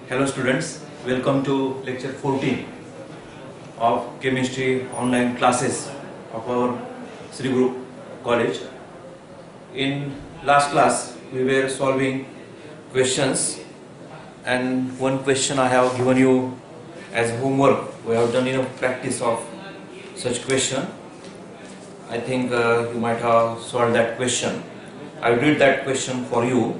Hello students, welcome to lecture 14 of chemistry online classes of our Sri Guru College. In last class we were solving questions, and one question I have given you as homework. We have done enough practice of such question. I think you might have solved that question. I will read that question for you.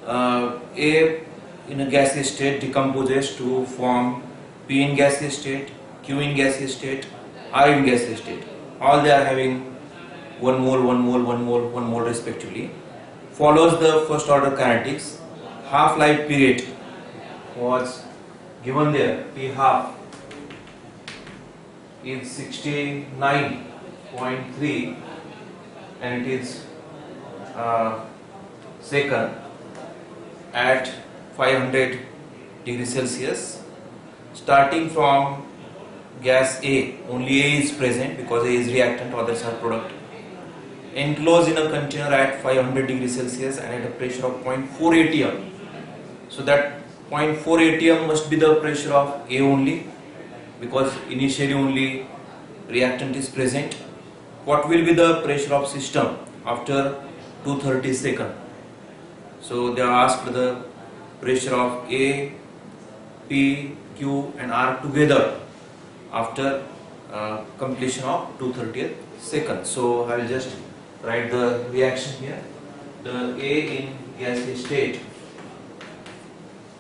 A in a gaseous state decomposes to form P in gaseous state, Q in gaseous state, R in gaseous state. All they are having 1 mole, 1 mole, 1 mole, 1 mole respectively. Follows the first order kinetics. Half-life period was given there. P half is 69.3 and it is second at 500 degrees Celsius. Starting from gas A, only A is present because A is reactant, others are product. Enclosed in a container at 500 degrees Celsius and at a pressure of 0.4 atm. So that 0.4 atm must be the pressure of A only, because initially only reactant is present. What will be the pressure of system after 230 seconds? So they are asked the pressure of A, P, Q and R together after completion of 230th second. So I will just write the reaction here. The A in gaseous state,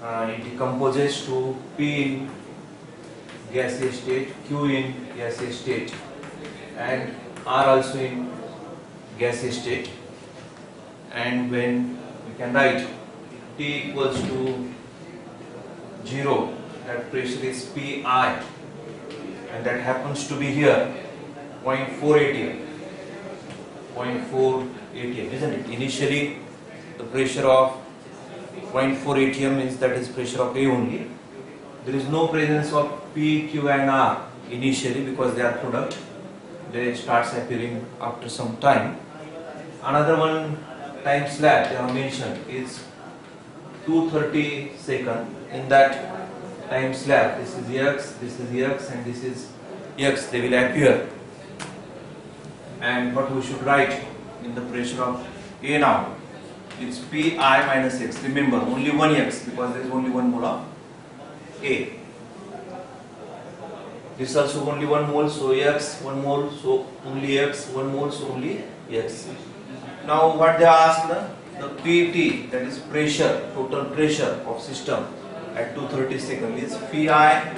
it decomposes to P in gaseous state, Q in gaseous state and R also in gaseous state. And when we can write T equals to 0, that pressure is Pi, and that happens to be here 0.4 atm. 0.4 atm, isn't it? Initially the pressure of 0.4 atm means that is pressure of A only. There is no presence of P, Q and R initially because they are product. They starts appearing after some time. Another one time slab they have mentioned is 230 seconds. In that time slab, this is X, this is X and this is X, they will appear. And what we should write in the pressure of A now, it's Pi minus X. Remember, only one X because there is only one mole of A. This is also only 1 mole, so X, 1 mole, so only X, 1 mole, so only X. Now what they asked, the PT, that is pressure, total pressure of system at 230 seconds is Pi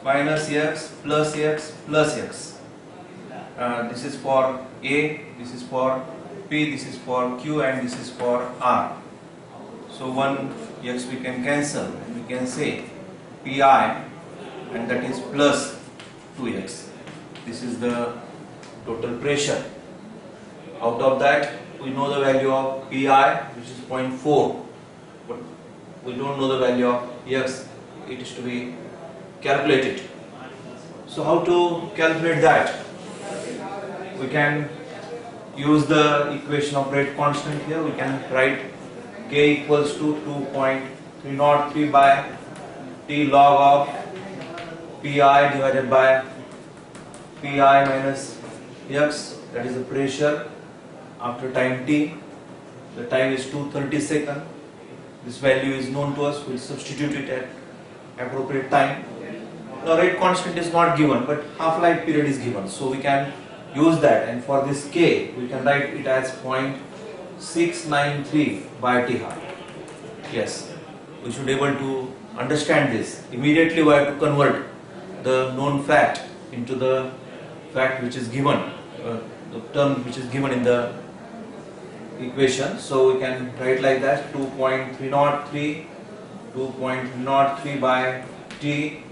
minus X plus X plus X. This is for A, this is for P, this is for Q and this is for R. So one X we can cancel and we can say Pi, and that is plus 2x. This is the total pressure. Out of that we know the value of Pi, which is 0.4, but we don't know the value of X. It is to be calculated. So how to calculate that? We can use the equation of rate constant here. We can write K equals to 2.303 by T log of Pi divided by Pi minus X, that is the pressure after time T. The time is 230 seconds. This value is known to us. We will substitute it at appropriate time. The rate constant is not given, but half-life period is given. So we can use that, and for this K we can write it as 0.693 by T half. Yes, we should be able to understand this. Immediately we have to convert the known fact into the fact which is given, the term which is given in the equation. So we can write like that: 2.303 by T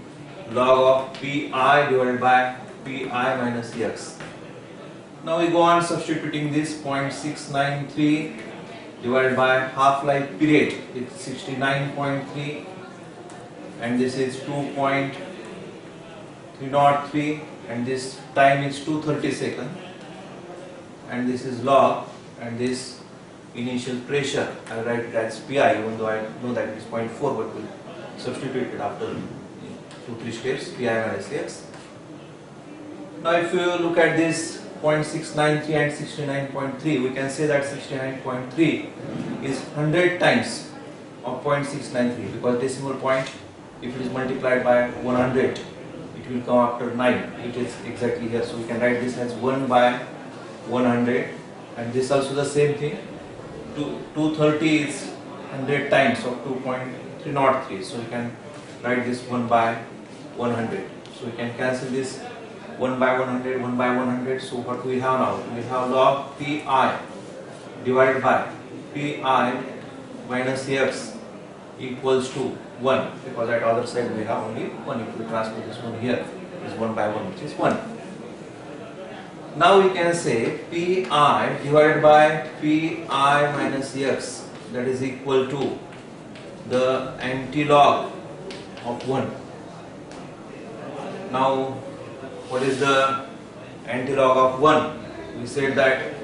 log of Pi divided by Pi minus X. Now we go on substituting this 0.693 divided by half-life period, it's 69.3 and this is 2.303 and this time is 230 seconds and this is log and this initial pressure, I will write it as Pi even though I know that it is 0.4, but we'll substituted after 2-3 steps, Pi minus x. Now if you look at this 0.693 and 69.3, we can say that 69.3 is 100 times of 0.693, because decimal point, if it is multiplied by 100, it will come after 9. It is exactly here, so we can write this as 1 by 100, and this also the same thing. 230 is 100 times of 2.303, so we can write this 1 by 100. So we can cancel this 1 by 100, 1 by 100. So what we have now? We have log Pi divided by Pi minus x equals to 1, because at other side we have only 1. If we transfer this one here, is 1 by 1, which is 1. Now we can say Pi divided by Pi minus x, that is equal to the antilog of 1. Now what is the antilog of 1? We said that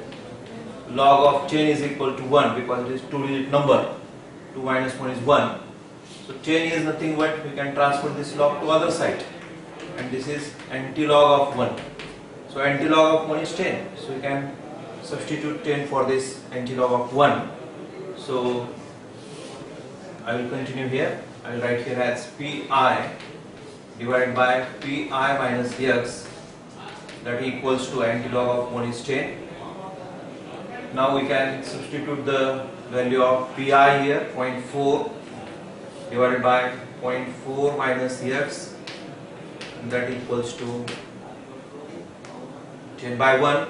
log of 10 is equal to 1, because it is 2-digit number. 2 minus 1 is 1. So 10 is nothing but we can transfer this log to other side, and this is antilog of 1. So antilog of 1 is 10. So we can substitute 10 for this antilog of 1. So I will continue here. I will write here as Pi divided by Pi minus x, that equals to antilog of 1 is 10. Now we can substitute the value of Pi here, 0.4 divided by 0.4 minus x, that equals to 10 by 1.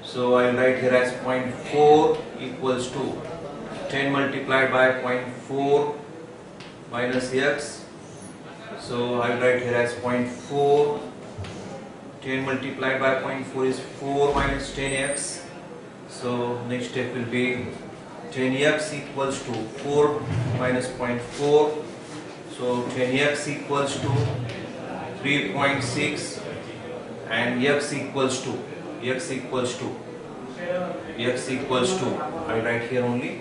So I will write here as 0.4 equals to 10 multiplied by 0.4 minus x. So I will write here as 0.4, 10 multiplied by 0.4 is 4 minus 10x. So next step will be 10x equals to 4 minus 0.4. So 10x equals to 3.6, and x equals to I write here only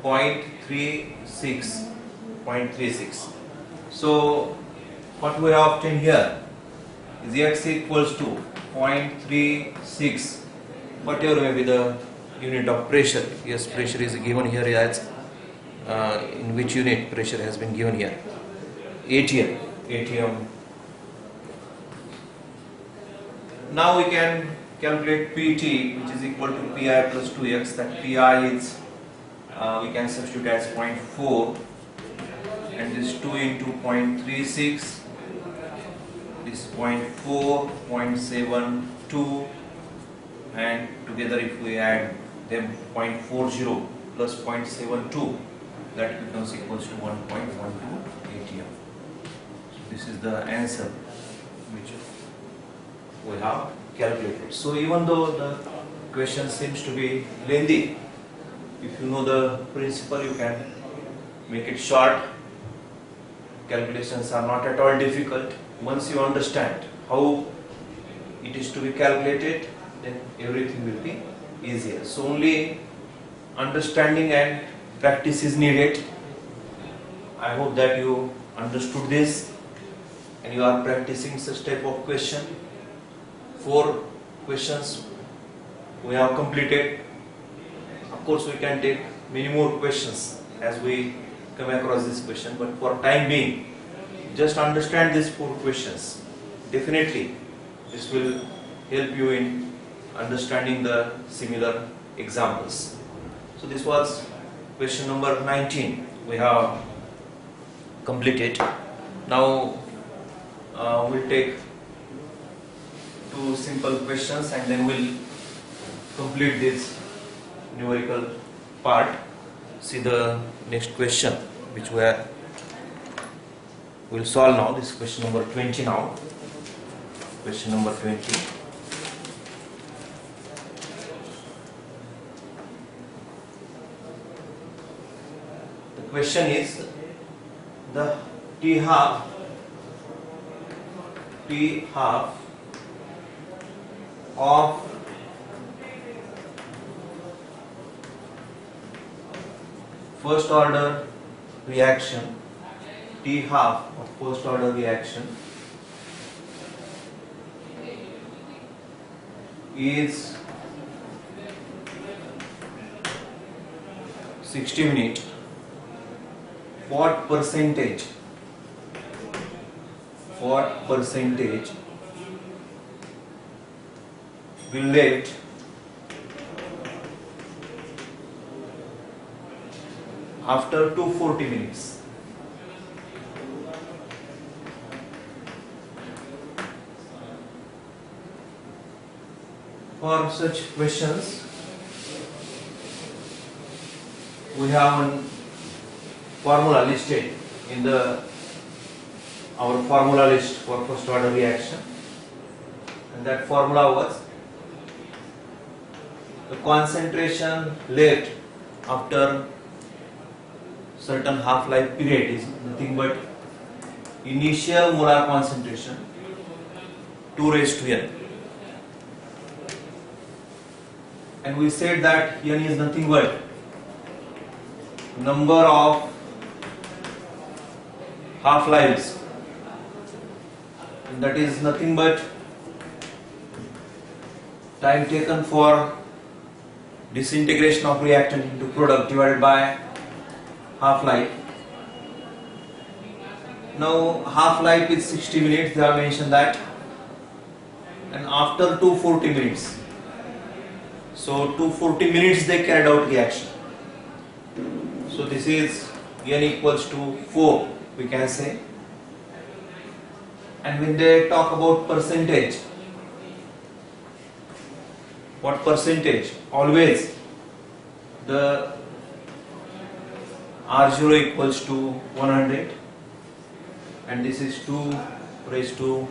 0.36. So what we have obtained here is x equals to 0.36, whatever may be the unit of pressure. Yes, pressure is given here as in which unit pressure has been given here, atm. Now we can calculate Pt, which is equal to Pi plus 2x. That Pi is we can substitute as 0.4, and this 2 into 0.36, this 0.4, 0.72, and together if we add them 0.40 plus 0.72, that becomes equals to 1.12 atm. So this is the answer which we have calculated. So even though the question seems to be lengthy, if you know the principle, you can make it short. Calculations are not at all difficult. Once you understand how it is to be calculated, then everything will be easier. So only understanding and practice is needed. I hope that you understood this and you are practicing such type of question. 4 questions we have completed. Of course, we can take many more questions as we come across this question, but for time being, just understand these 4 questions. Definitely, this will help you in understanding the similar examples. So this was question number 19. We have completed. Now we'll take 2 simple questions and then we'll complete this numerical part. See the next question which we'll solve now. This is question number 20 now. Question number 20. The question is the T half of first order reaction T half of first order reaction is 60 minutes. What percentage will left after 240 minutes? For such questions, we have one formula listed in our formula list for first order reaction, and that formula was the concentration left after certain half-life period is nothing but initial molar concentration 2 raised to n, and we said that n is nothing but number of half-lives, and that is nothing but time taken for disintegration of reactant into product divided by half-life. Now half-life is 60 minutes, they have mentioned that, and after 240 minutes, so 240 minutes they carried out reaction. So this is n equals to 4, we can say. And when they talk about percentage, what percentage? Always the R0 equals to 100, and this is 2 raised to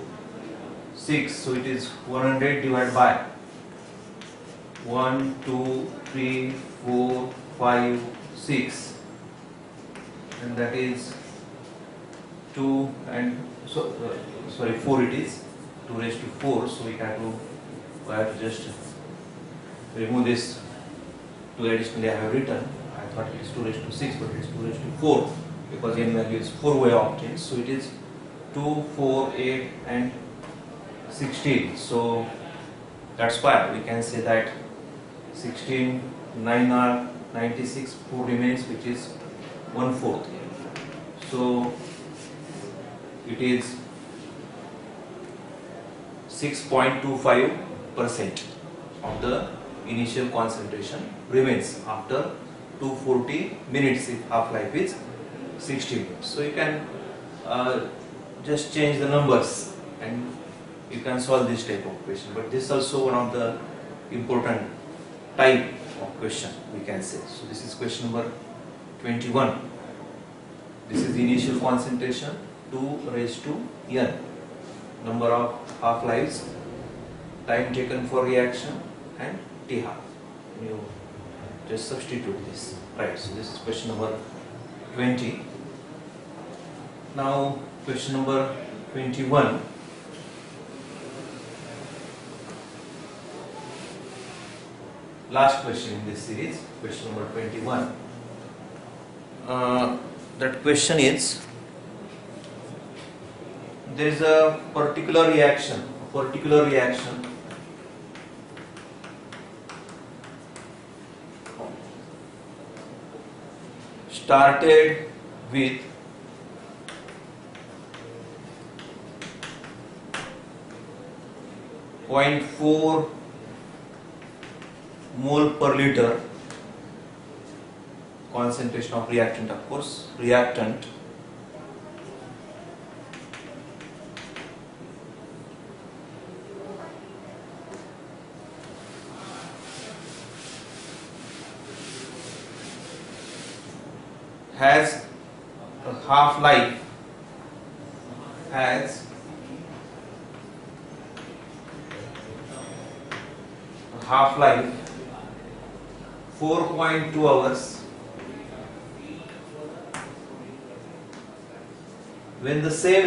6, so it is 100 divided by 1, 2, 3, 4, 5, 6, and that is 2 and so sorry 4, it is 2 raised to 4, so we have to just remove this 2 additionally I have written. I thought it is 2 raised to 6, but it is 2 raised to 4 because n value is 4 way obtained, so it is 2, 4, 8 and 16, so that's why we can say that 16, 9 are 96, 4 remains, which is 1/4. So it is 6.25% of the initial concentration remains after 240 minutes if half-life is 60 minutes. So you can just change the numbers and you can solve this type of question. But this is also one of the important type of question, we can say. So this is question number 21. This is the initial concentration 2 raised to n, number of half-lives, time taken for reaction, and T half. You just substitute this. Right, so this is question number 20. Now question number 21. Last question in this series, question number 21. That question is, there is a particular reaction started with .4 mole per liter concentration of reactant, of course, reactant has a half-life 4.2 hours when the same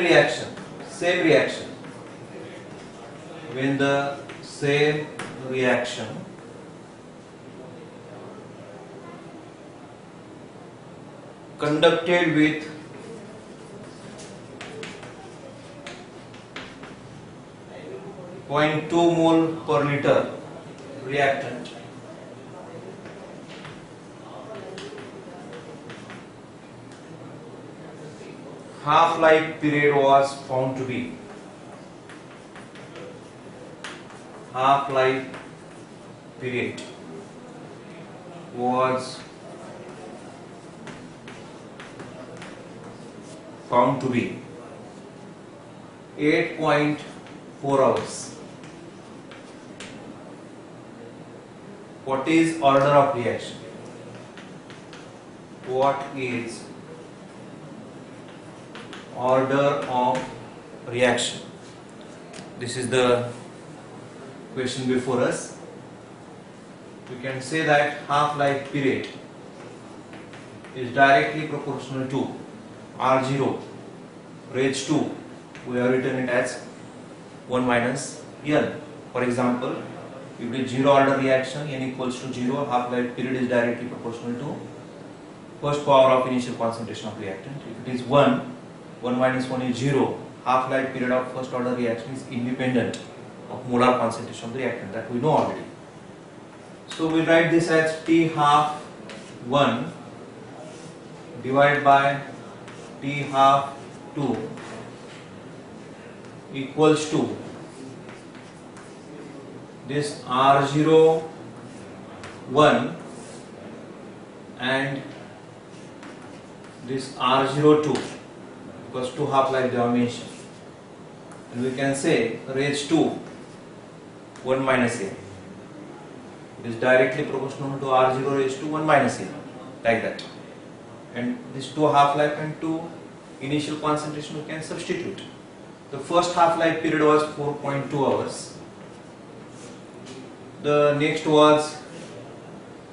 reaction conducted with 0.2 mole per liter reactant. Half-life period was found to be, half-life period was found to be 8.4 hours. What is order of reaction? What is order of reaction? This is the question before us. We can say that half-life period is directly proportional to R0 raised to, we have written it as 1 minus N. For example, if it is zero order reaction, N equals to 0, half-life period is directly proportional to first power of initial concentration of reactant. If it is 1, 1 minus 1 is 0, half-life period of first order reaction is independent of molar concentration of the reactant, that we know already. So we write this as T half 1 divided by T half 2 equals to this R0 1 and this R0 2, because 2 half-life they are mentioned, and we can say raised to 1 minus N. It is directly proportional to R0 raised to 1 minus N, like that. And this 2 half-life and 2 initial concentration we can substitute. The first half-life period was 4.2 hours. The next was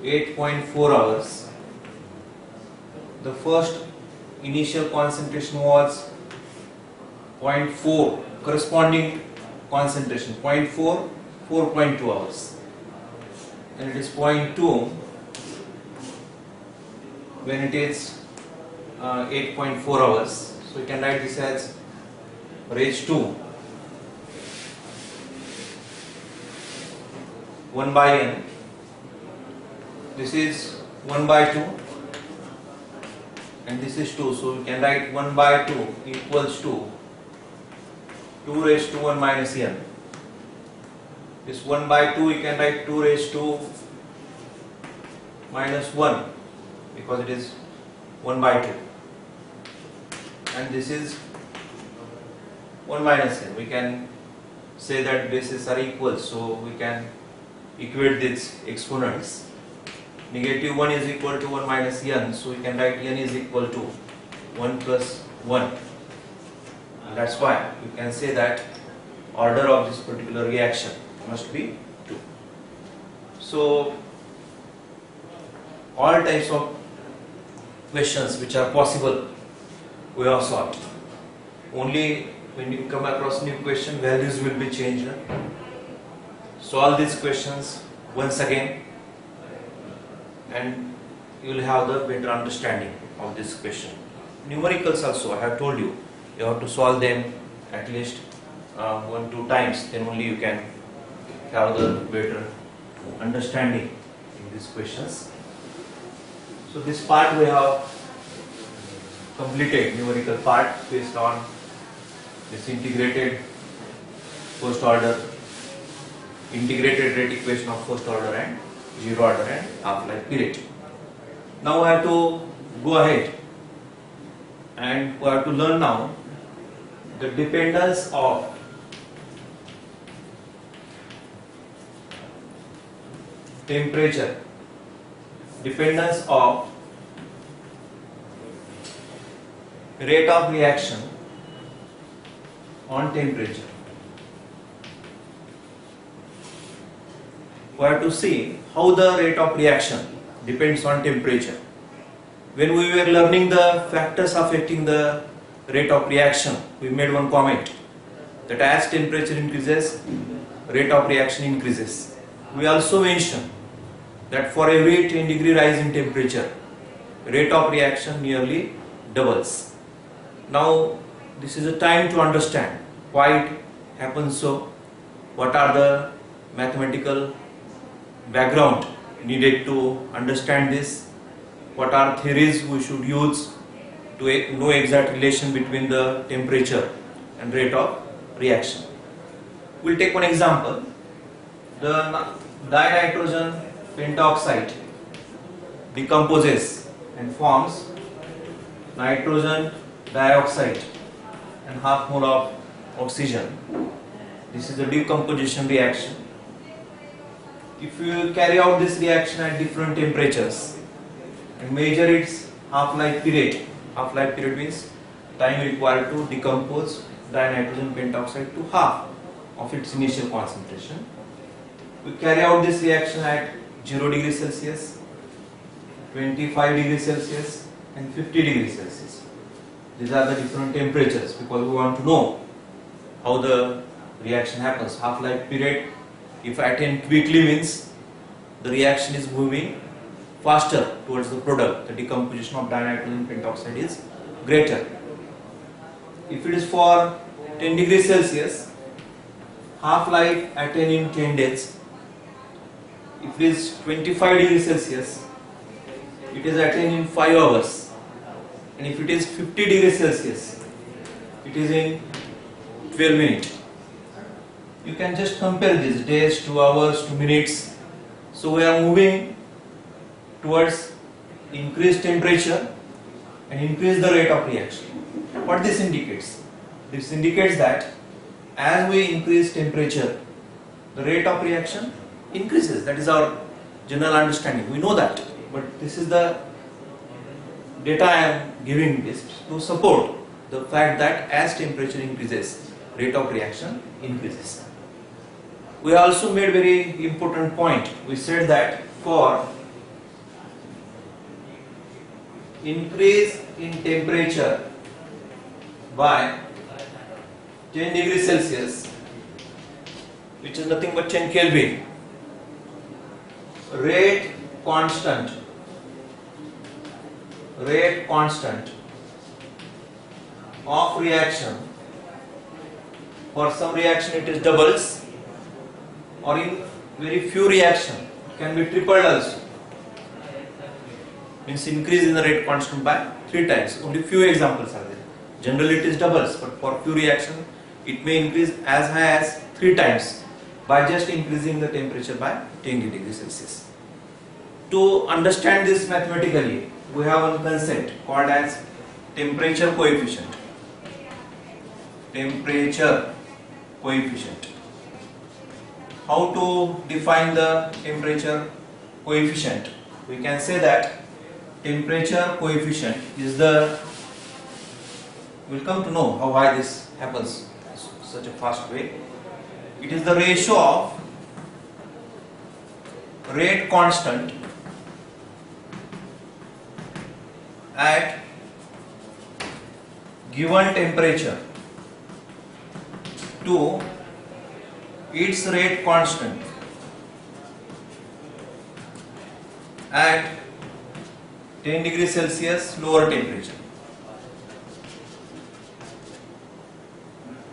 8.4 hours. The first initial concentration was 0.4, corresponding concentration 0.4, 4.2 hours. And it is 0.2 when it is 8.4 hours. So you can write this as raised to 1 by N. This is 1 by 2 and this is 2. So we can write 1 by 2 equals to 2 raised to 1 minus N. This 1 by 2 we can write 2 raised to minus 1, because it is 1 by 2, and this is 1 minus N. We can say that bases are equal, so we can equate these exponents. Negative 1 is equal to 1 minus N, so we can write N is equal to 1 plus 1. And that's why we can say that order of this particular reaction must be 2. So all types of questions which are possible we have solved. Only when you come across new question, values will be changed. Solve these questions once again and you will have the better understanding of this question. Numericals also, I have told you, you have to solve them at least 1-2 times, then only you can have the better understanding in these questions. So this part we have completed, numerical part, based on this integrated first order, integrated rate equation of first order and zero order and half-life period. Now we have to go ahead and we have to learn now the dependence of temperature, dependence of rate of reaction on temperature. We have to see how the rate of reaction depends on temperature. When we were learning the factors affecting the rate of reaction, we made one comment that as temperature increases, rate of reaction increases. We also mentioned that for every 10 degree rise in temperature, rate of reaction nearly doubles. Now this is a time to understand why it happens so what are the mathematical background needed to understand this, what are theories we should use to know exact relation between the temperature and rate of reaction. We'll take one example. The dinitrogen pentoxide decomposes and forms nitrogen dioxide and half mole of oxygen. This is the decomposition reaction. If you carry out this reaction at different temperatures and measure its half-life period means time required to decompose dinitrogen pentoxide to half of its initial concentration. We carry out this reaction at 0 degrees Celsius, 25 degrees Celsius and 50 degrees Celsius. These are the different temperatures because we want to know how the reaction happens. Half-life period, if attained quickly, means the reaction is moving faster towards the product. The decomposition of dinitrogen pentoxide is greater. If it is for 10 degrees Celsius, half-life attained in 10 days. If it is 25 degrees Celsius, it is attained in 5 hours. And if it is 50 degrees Celsius, it is in 12 minutes. You can just compare these days to hours to minutes. So we are moving towards increased temperature and increase the rate of reaction. What this indicates? This indicates that as we increase temperature, the rate of reaction increases. That is our general understanding. We know that, but this is the data I am giving this to support the fact that as temperature increases, rate of reaction increases. We also made very important point. We said that for increase in temperature by 10 degrees Celsius, which is nothing but 10 Kelvin, rate constant of reaction, for some reaction it is doubles, or in very few reaction it can be tripled also, means increase in the rate constant by 3 times. Only few examples are there. Generally it is doubles, but for few reaction it may increase as high as 3 times by just increasing the temperature by 10 degrees Celsius. To understand this mathematically, we have one concept called as temperature coefficient. Temperature coefficient. How to define the temperature coefficient? We can say that temperature coefficient is the, we'll come to know why this happens such a fast way. It is the ratio of rate constant at given temperature to its rate constant at 10 degrees Celsius lower temperature.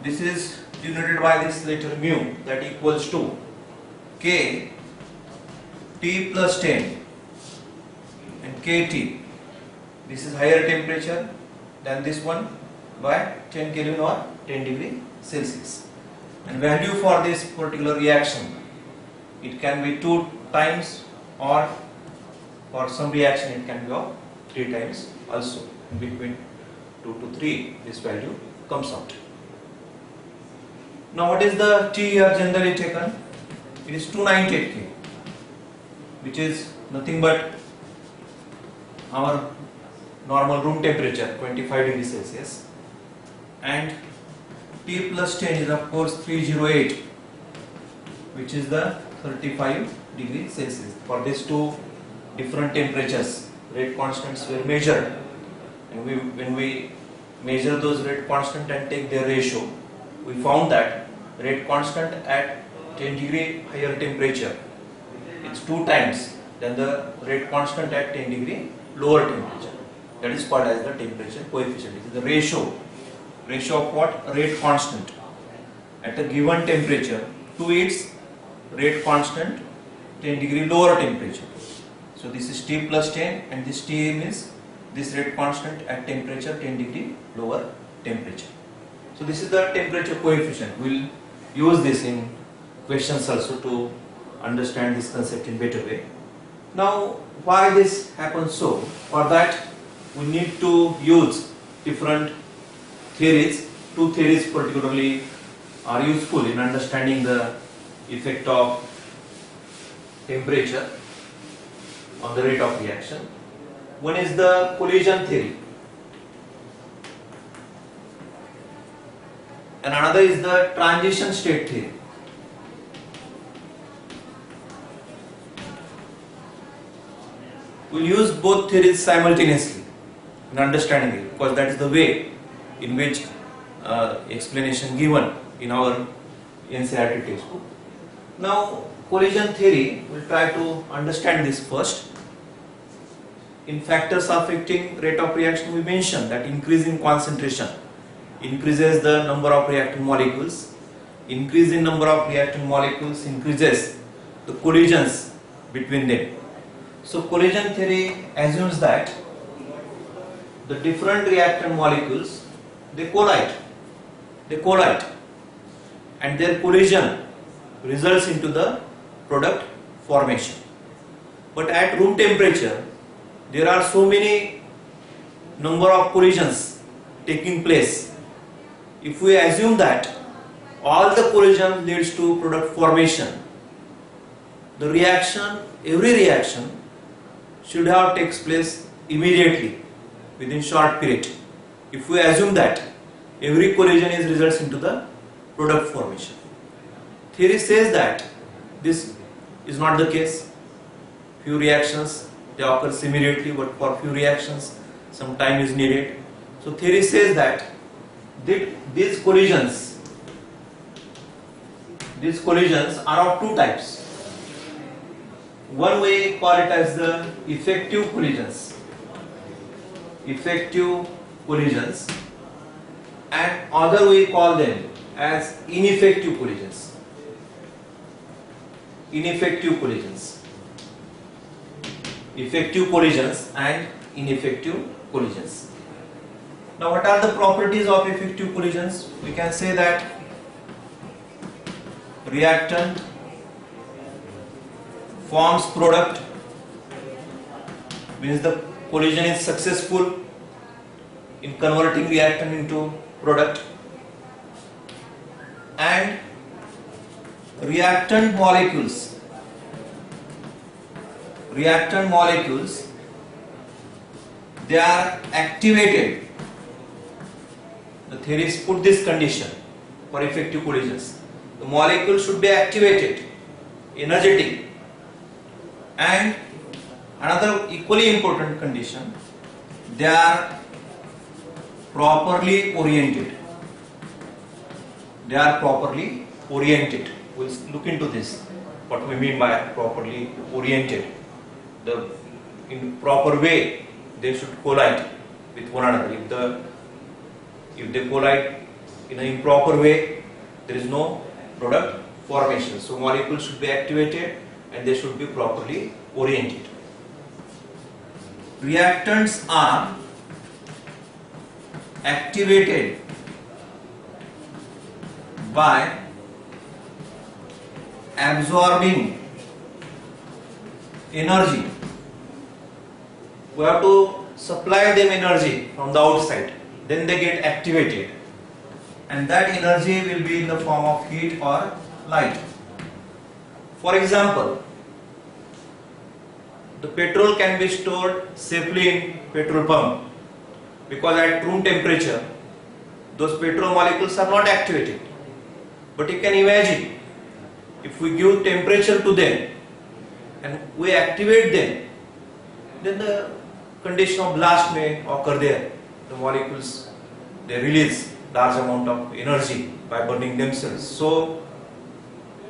This is denoted by this letter mu, that equals to K T plus 10 and KT. This is higher temperature than this one by 10 Kelvin or 10 degree Celsius. And value for this particular reaction, it can be 2 times, or for some reaction it can be of 3 times also. In between 2 to 3 this value comes out. Now what is the T here generally taken? It is 298 K, which is nothing but our normal room temperature, 25 degrees Celsius, and T plus 10 is of course 308, which is the 35 degrees Celsius. For these two different temperatures, rate constants were measured, and when we measure those rate constant and take their ratio, we found that rate constant at 10 degree higher temperature, it's 2 times than the rate constant at 10 degree lower temperature. That is called as the temperature coefficient. It is the ratio of what? Rate constant at a given temperature to its rate constant 10 degree lower temperature. So this is T plus 10 and this Tm is this rate constant at temperature 10 degree lower temperature. So this is the temperature coefficient. We will use this in questions also to understand this concept in better way. Now why this happens so? For that we need to use different theories. Two theories particularly are useful in understanding the effect of temperature on the rate of reaction. One is the collision theory and another is the transition state theory. We will use both theories simultaneously in understanding it, because that is the way in which explanation given in our NCERT textbook. Now collision theory, we will try to understand this first. In factors affecting rate of reaction, we mentioned that increase in concentration increases the number of reactant molecules. Increase in number of reactant molecules increases the collisions between them. So collision theory assumes that the different reactant molecules, they collide, and their collision results into the product formation. But at room temperature, there are so many number of collisions taking place. If we assume that all the collision leads to product formation, the reaction, every reaction should have takes place immediately within short period. If we assume that every collision is results into the product formation. Theory says that this is not the case. Few reactions they occur immediately, but for few reactions some time is needed. So theory says that these collisions are of two types. One we call it as the effective collisions, and other we call them as ineffective collisions. Effective collisions and ineffective collisions. Now what are the properties of effective collisions? We can say that reactant forms product, means the collision is successful in converting reactant into product, and reactant molecules they are activated. The theories put this condition for effective collisions. The molecule should be activated, energetic, and another equally important condition, they are properly oriented. We'll look into this, what we mean by properly oriented. In proper way they should collide with one another. If they collide in an improper way, there is no product formation. So molecules should be activated and they should be properly oriented. Reactants are activated by absorbing energy. We have to supply them energy from the outside, then they get activated, and that energy will be in the form of heat or light. For example, the petrol can be stored safely in petrol pump, because at room temperature those petrol molecules are not activated. But you can imagine, if we give temperature to them and we activate them, then the condition of blast may occur there. The molecules, they release large amount of energy by burning themselves. So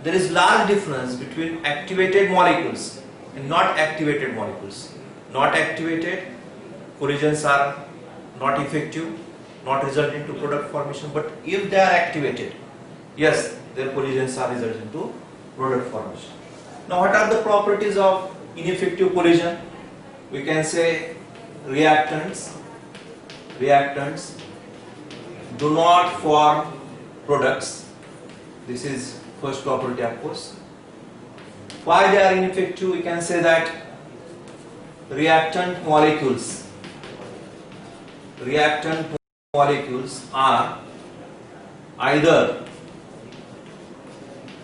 there is large difference between activated molecules and not activated molecules. Not activated collisions are not effective, not result into product formation. But if they are activated, yes, their collisions are resulting to product formation. Now what are the properties of ineffective collision? We can say reactants do not form products. This is first property, of course. Why they are ineffective? We can say that reactant molecules are either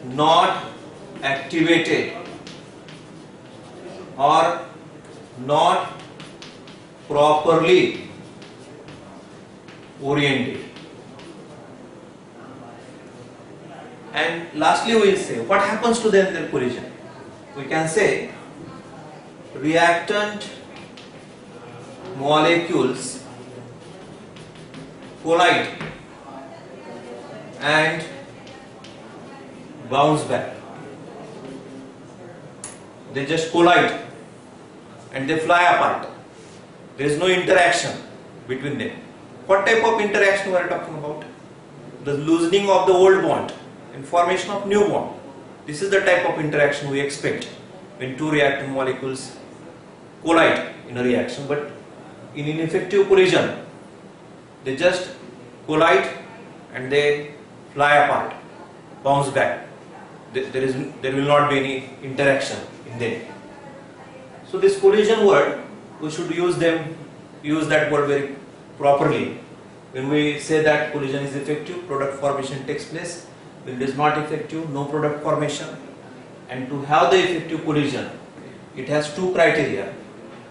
not activated or not properly oriented. And lastly, we will say what happens to them in their collision. We can say reactant molecules collide and bounce back. They just collide and they fly apart. There is no interaction between them. What type of interaction we are talking about? The loosening of the old bond and formation of new bond. This is the type of interaction we expect when two reactant molecules collide in a reaction. But in ineffective collision, they just collide and they fly apart, bounce back. There will not be any interaction in them. So this collision word, we should use that word very properly. When we say that collision is effective, product formation takes place. When it is not effective, no product formation. And to have the effective collision, it has two criteria.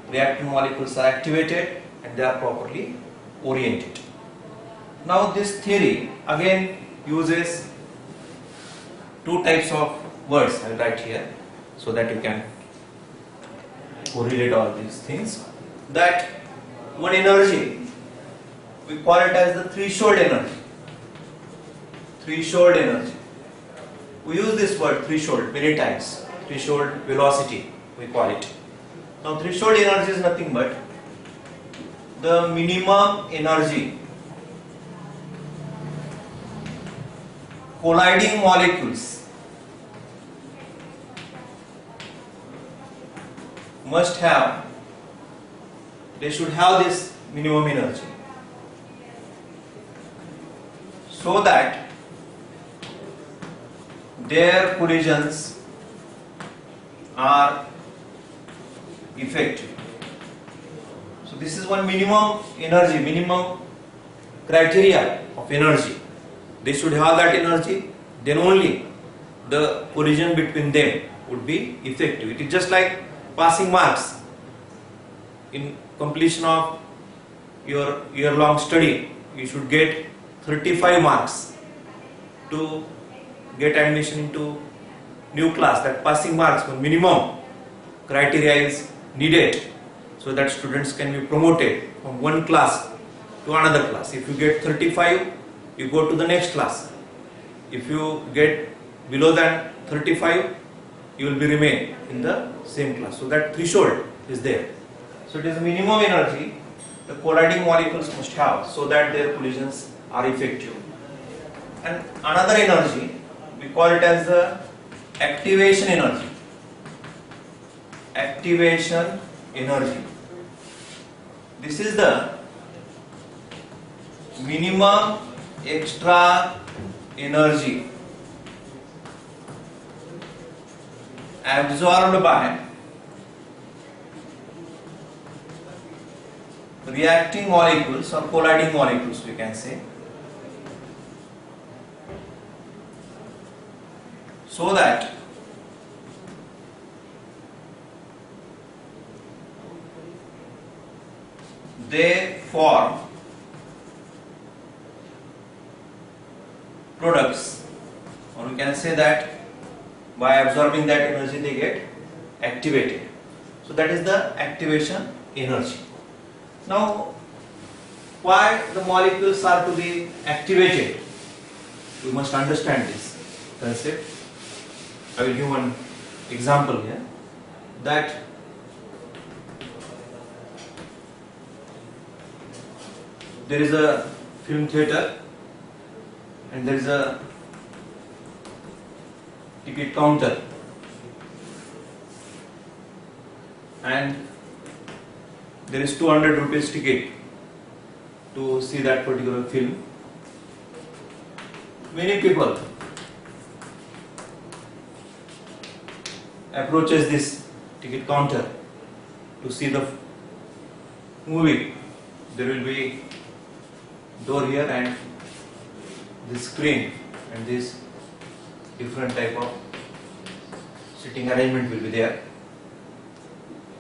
Reactant molecules are activated and they are properly oriented. Now this theory again uses two types of words. I will write here so that you can correlate all these things. That one energy, we call it as the threshold energy. Threshold energy. We use this word threshold many times. Threshold velocity, we call it. Now threshold energy is nothing but the minimum energy colliding molecules must have. They should have this minimum energy so that their collisions are effective. So this is one minimum energy, minimum criteria of energy. They should have that energy, then only the collision between them would be effective. It is just like passing marks. In completion of your year-long study, you should get 35 marks to get admission into new class. That passing marks, one minimum criteria is needed so that students can be promoted from one class to another class. If you get 35, you go to the next class. If you get below than 35, you will be remain in the same class. So that threshold is there. So it is the minimum energy the colliding molecules must have so that their collisions are effective. And another energy, we call it as the activation energy. Activation energy. This is the minimum extra energy absorbed by reacting molecules or colliding molecules, we can say, so that they form products, or we can say that by absorbing that energy they get activated. So that is the activation energy. Now, why the molecules are to be activated? We must understand this concept. I will give one example here. That there is a film theater and there is a ticket counter, and there is 200 rupees ticket to see that particular film. Many people approaches this ticket counter to see the movie. There will be door here and this screen and this different type of sitting arrangement will be there.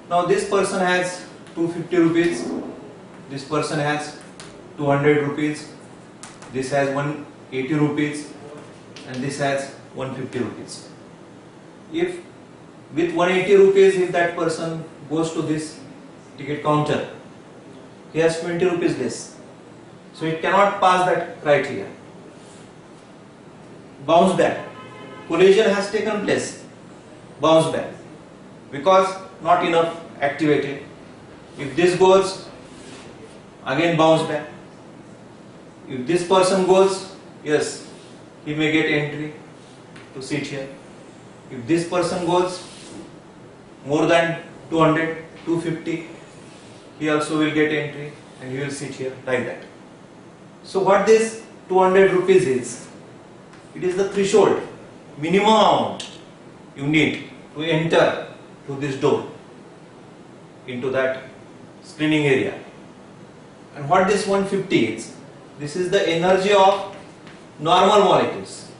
Now this person has 250 rupees, this person has 200 rupees, this has 180 rupees, and this has 150 rupees. If with 180 rupees, if that person goes to this ticket counter, he has 20 rupees less. So it cannot pass that criteria. Bounce back. Collision has taken place. Bounce back. Because not enough activated. If this goes, again bounce back. If this person goes, yes, he may get entry to sit here. If this person goes more than 200, 250, he also will get entry and he will sit here like that. So what this 200 rupees is, it is the threshold, minimum amount you need to enter to this door into that screening area. And what this 150 is, this is the energy of normal molecules.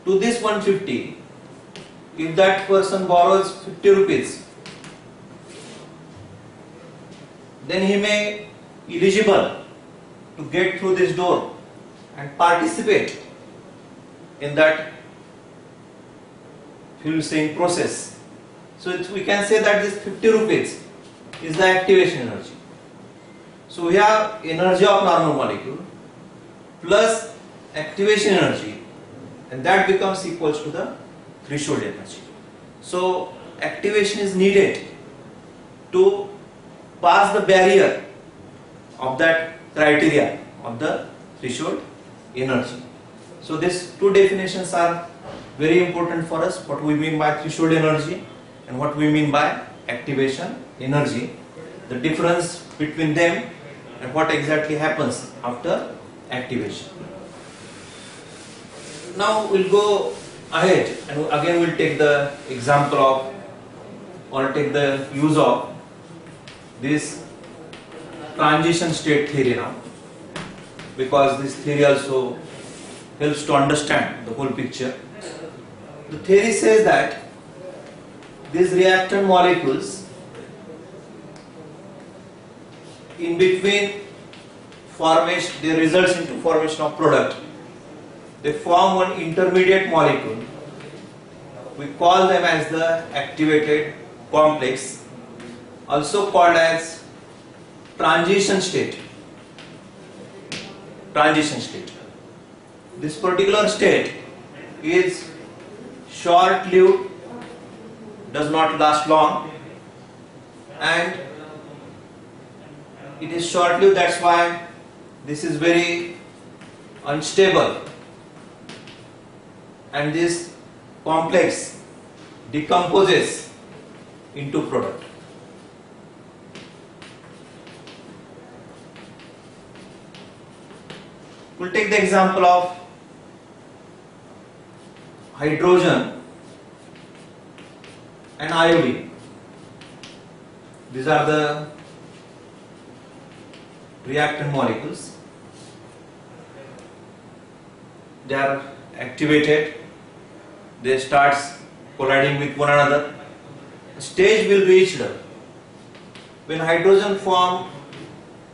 To this 150, if that person borrows 50 rupees, then he may eligible to get through this door and participate in that film seeing process. So we can say that this 50 rupees is the activation energy. So we have energy of normal molecule plus activation energy, and that becomes equals to the threshold energy. So activation is needed to pass the barrier of that criteria of the threshold energy. So these two definitions are very important for us, what we mean by threshold energy and what we mean by activation energy, the difference between them and what exactly happens after activation. Now we'll go ahead and again we'll take the example of or take the use of this transition state theory now, because this theory also helps to understand the whole picture. The theory says that these reactant molecules in between formation, they results into formation of product. They form one intermediate molecule. We call them as the activated complex, also called as transition state. Transition state. This particular state is short-lived, does not last long, and it is short-lived. That's why this is very unstable, and this complex decomposes into product. We'll take the example of hydrogen and iodine. These are the reactant molecules. They are activated, they start colliding with one another. A stage will be reached when hydrogen form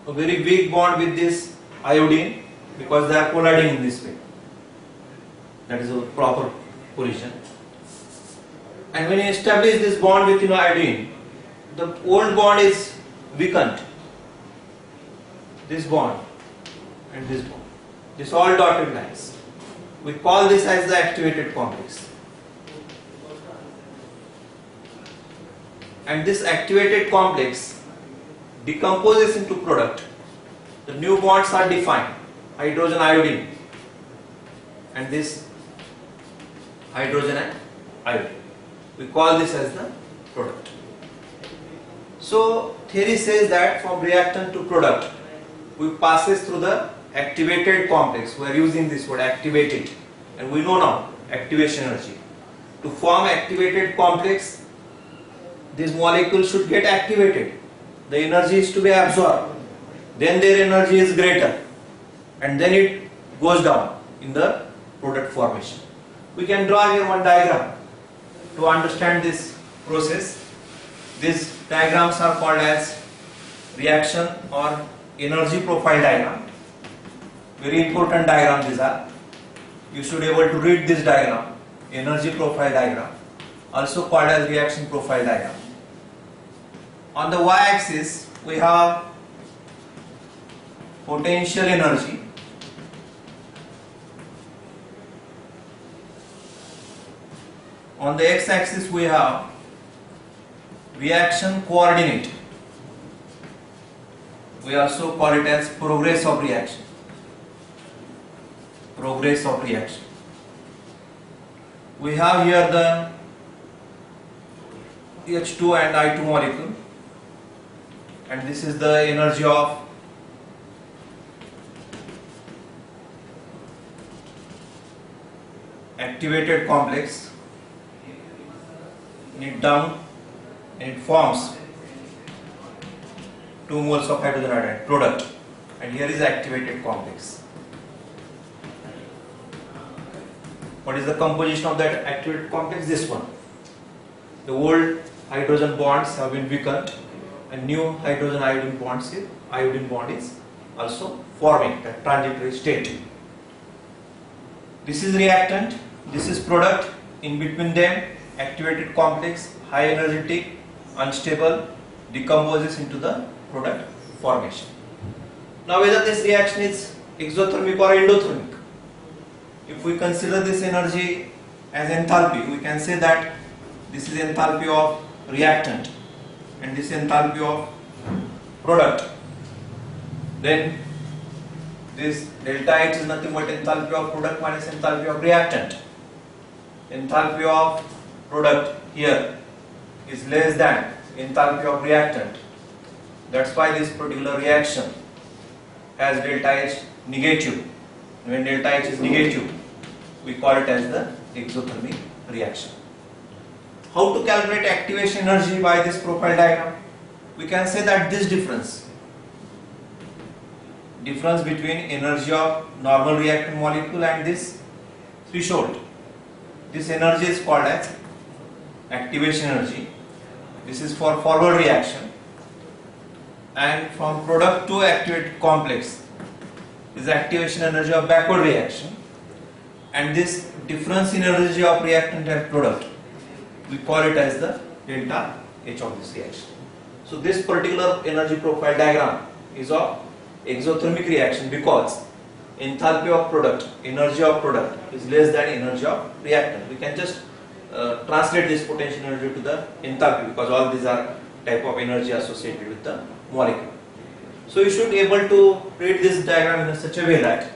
a very weak bond with this iodine, because they are colliding in this way. That is a proper collision. And when you establish this bond with iodine, the old bond is weakened. This bond and this bond. This all dotted lines. We call this as the activated complex. And this activated complex decomposes into product. The new bonds are defined. Hydrogen iodine. and this hydrogen and iodine. We call this as the product. So theory says that from reactant to product, we passes through the activated complex. We are using this word activated, and we know now activation energy. To form activated complex, this molecule should get activated. The energy is to be absorbed. Then their energy is greater, and then it goes down in the product formation. We can draw here one diagram to understand this process. These diagrams are called as reaction or energy profile diagram. Very important diagram these are. You should be able to read this diagram, energy profile diagram, also called as reaction profile diagram. On the y-axis we have potential energy. On the x-axis we have reaction coordinate. We also call it as progress of reaction. Progress of reaction. We have here the H2 and I2 molecule, and this is the energy of activated complex. It down and it forms 2 moles of hydrogen iodide product, and here is activated complex. What is the composition of that activated complex? This one. The old hydrogen bonds have been weakened and new hydrogen iodine bonds here, iodine bond is also forming at transitory state. This is reactant, this is product. In between them, activated complex, high energetic, unstable, decomposes into the product formation. Now whether this reaction is exothermic or endothermic, if we consider this energy as enthalpy, we can say that this is enthalpy of reactant and this enthalpy of product. Then this delta H is nothing but enthalpy of product minus enthalpy of reactant. Enthalpy of product here is less than enthalpy of reactant. That's why this particular reaction has delta H negative. When delta H is negative, we call it as the exothermic reaction. How to calculate activation energy by this profile diagram? We can say that this difference between energy of normal reactant molecule and this threshold, this energy is called as activation energy. This is for forward reaction, and from product to activated complex is activation energy of backward reaction, and this difference in energy of reactant and product, we call it as the delta H of this reaction. So this particular energy profile diagram is of exothermic reaction because enthalpy of product, energy of product is less than energy of reactant. We can just translate this potential energy to the enthalpy because all these are type of energy associated with the molecule. So you should be able to read this diagram in such a way that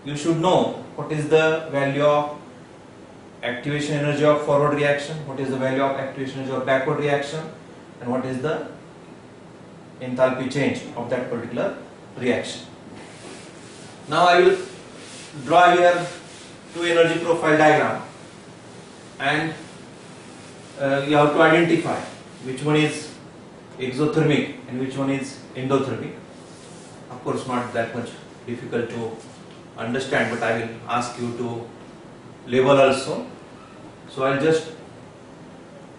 you should know what is the value of activation energy of forward reaction, what is the value of activation energy of backward reaction, and what is the enthalpy change of that particular reaction. Now I will draw here 2 energy profile diagram, and you have to identify which one is exothermic and which one is endothermic. Of course not that much difficult to understand, but I will ask you to label also. So I will just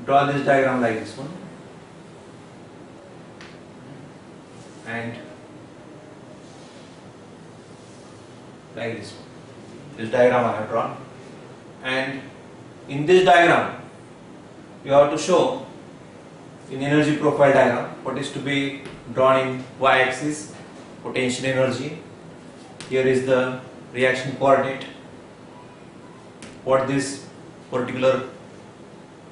draw this diagram like this one, and like this one. This diagram I have drawn, and in this diagram you have to show in energy profile diagram what is to be drawn in y-axis, potential energy. Here is the reaction coordinate, what this particular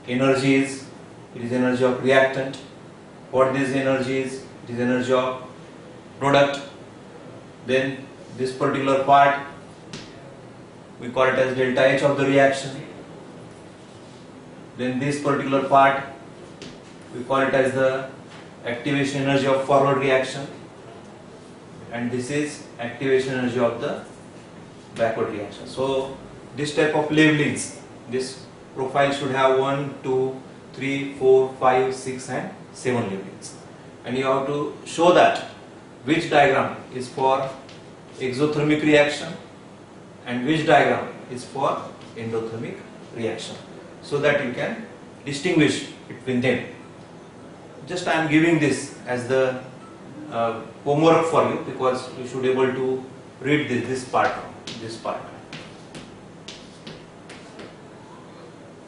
energy is, it is energy of reactant. What this energy is, it is energy of product. Then this particular part we call it as delta H of the reaction. Then this particular part, we call it as the activation energy of forward reaction, and this is activation energy of the backward reaction. So this type of labelings, this profile should have 1, 2, 3, 4, 5, 6 and 7 labelings, and you have to show that which diagram is for exothermic reaction and which diagram is for endothermic reaction, so that you can distinguish between them. Just I am giving this as the homework for you, because you should be able to read this part.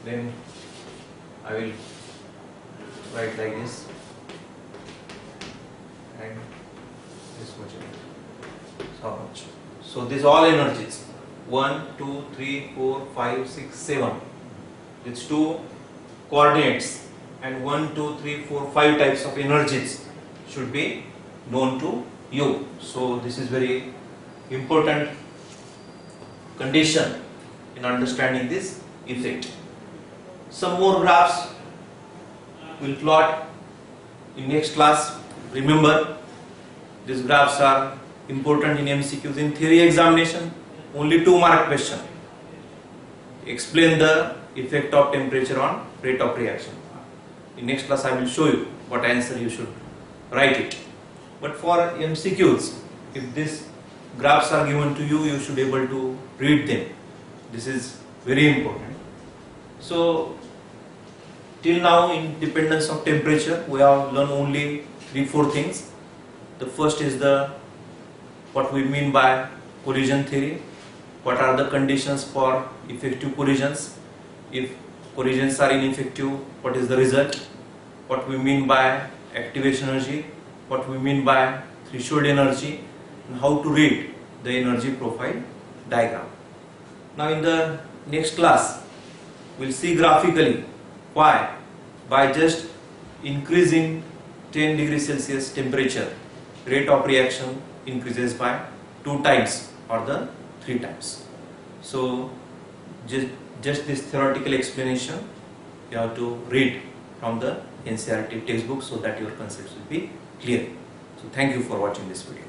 Then I will write like this, and this much. So much. So these all energies 1, 2, 3, 4, 5, 6, 7. It's two coordinates, and 1, 2, 3, 4, 5 types of energies should be known to you. So this is very important condition in understanding this effect. Some more graphs we'll plot in next class. Remember, these graphs are important in MCQs. In theory examination, only 2 mark question. Explain the effect of temperature on rate of reaction. In next class I will show you what answer you should write it. But for MCQs, if these graphs are given to you, you should be able to read them. This is very important. So till now in dependence of temperature, we have learned only 3-4 things. The first is what we mean by collision theory. What are the conditions for effective collisions? If collisions are ineffective, what is the result? What we mean by activation energy, what we mean by threshold energy, and how to read the energy profile diagram. Now in the next class, we'll see graphically why by just increasing 10 degrees Celsius temperature, rate of reaction increases by 2 times or the 3 times. So just this theoretical explanation you have to read from the NCERT textbook, so that your concepts will be clear. So thank you for watching this video.